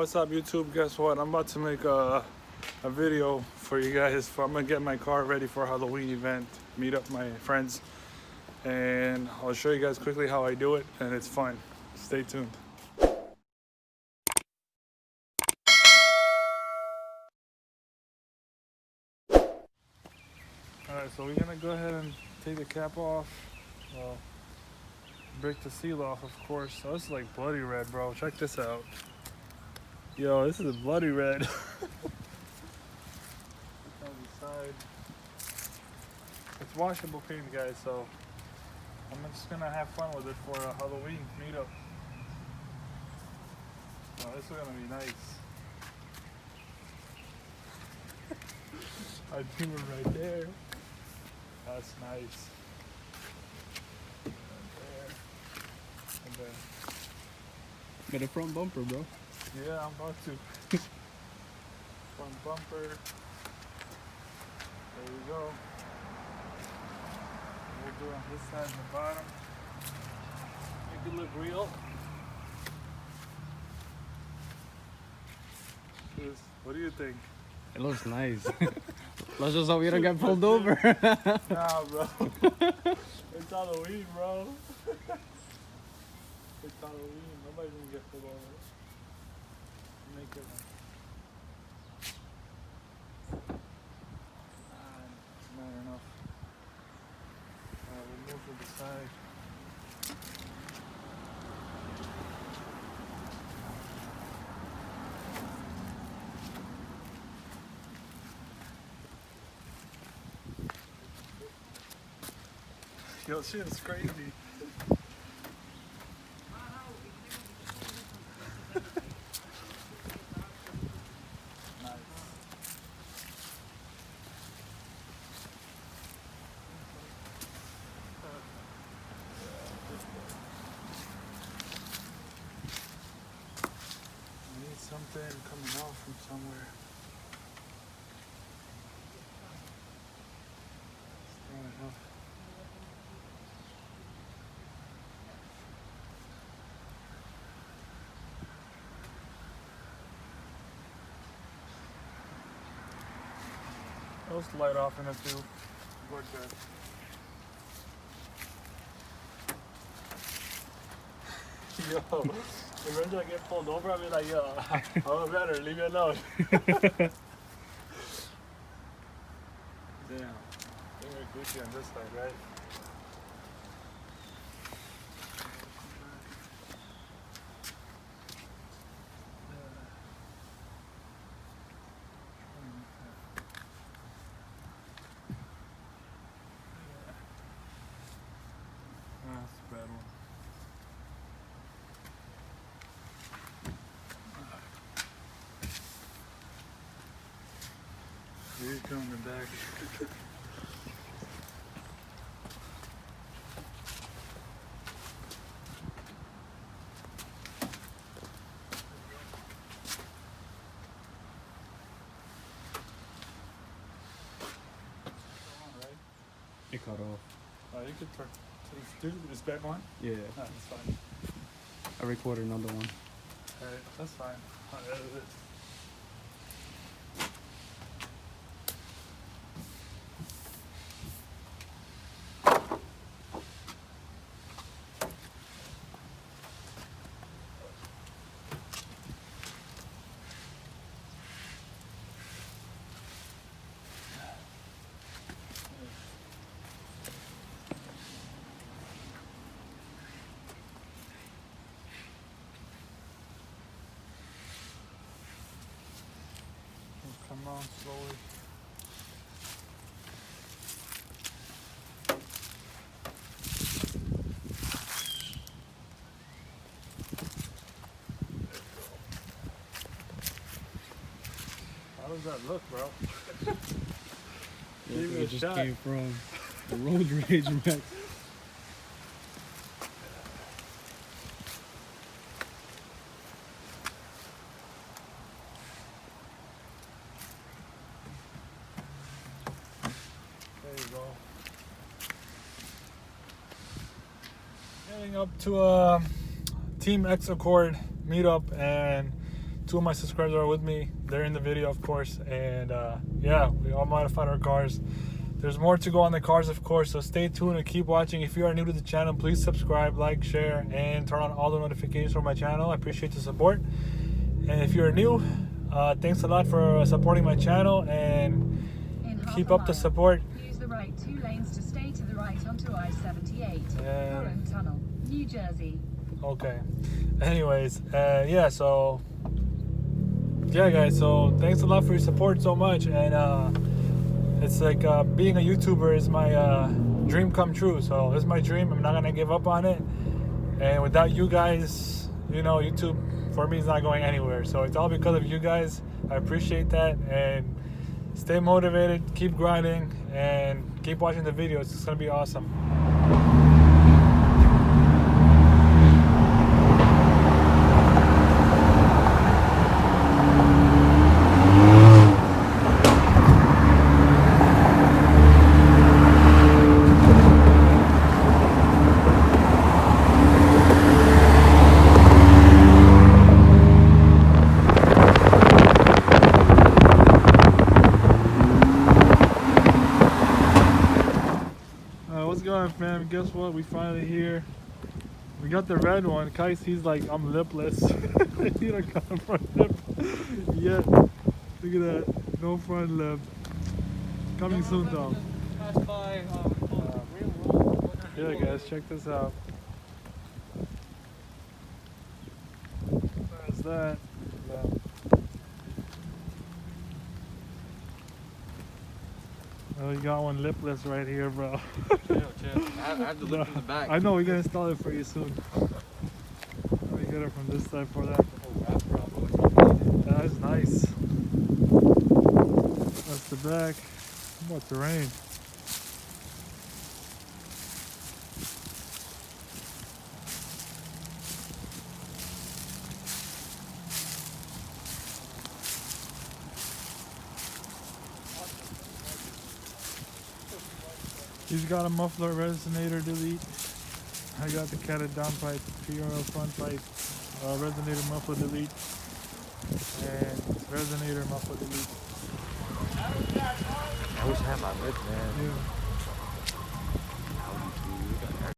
what's up YouTube? Guess what? I'm about to make a video for you guys. I'm gonna get my car ready for a Halloween event, meet up my friends, and I'll show you guys quickly how I do it, and it's fun. Stay tuned. Alright, so we're gonna go ahead and take the cap off. Well, break the seal off, of course. So this is like bloody red, bro. Check this out. Yo, this is bloody red. On the side. It's washable paint, guys, so I'm just gonna have fun with it for a Halloween meetup. Oh, this is gonna be nice. Our Ktuner right there. That's nice. Right there. And then. Got a front bumper, bro. Yeah, I'm about to. Front bumper. There we go. We'll do on this side and the bottom. Make it look real. What do you think? It looks nice. Let's just hope we don't get pulled over. Nah, bro. It's Halloween, bro. It's Halloween. Nobody's gonna get pulled over. Make it. Not enough. We'll move to the side. Yo, shit is crazy. Something coming off from somewhere. It's not enough. Let's light off in it too. Work that. Yo, eventually I get pulled over, I'll be like, yo, I'm better, leave me alone. Damn. I think we're Gucci on this side, right? That's a bad one. Here you come in the back. It cut off. Oh, you could turn. Do this back one? Yeah. No, that's fine. I recorded another one. Alright, that's fine. I'll edit it. Come on, slowly. How does that look, bro? It just came from the road rage max. Heading up to a Team MxAccord meetup, and two of my subscribers are with me. They're in the video, of course. And yeah, we all modified our cars. There's more to go on the cars, of course, so stay tuned and keep watching. If you are new to the channel, please subscribe, like, share, and turn on all the notifications for my channel. I appreciate the support. And if you're new, thanks a lot for supporting my channel, and keep up the support. Use the right 2 lanes to stay to the right onto I-78, Current Tunnel, New Jersey. Okay. Anyways, yeah, so yeah, guys, so thanks a lot for your support so much. And it's like being a YouTuber is my dream come true. So it's my dream. I'm not gonna give up on it. And without you guys, you know, YouTube for me is not going anywhere. So it's all because of you guys. I appreciate that. And stay motivated, keep grinding, and keep watching the videos. It's gonna be awesome. What's going on, fam? Guess what? We finally here. We got the red one. Kais, he's like, I'm lipless. He don't got a front lip yet. Look at that. No front lip. Coming soon, though. Yeah, guys, check this out. There's that. Yeah. Oh, you got one lipless right here, bro. Chill. I have the lip in the back. I know, we're gonna install it for you soon. Let me get it from this side for that. That is nice. That's the back. It's about to rain. He's got a muffler resonator delete. I got the catted downpipe, PRL front pipe, resonator muffler delete, and resonator muffler delete. I wish I had my lip, man. Yeah.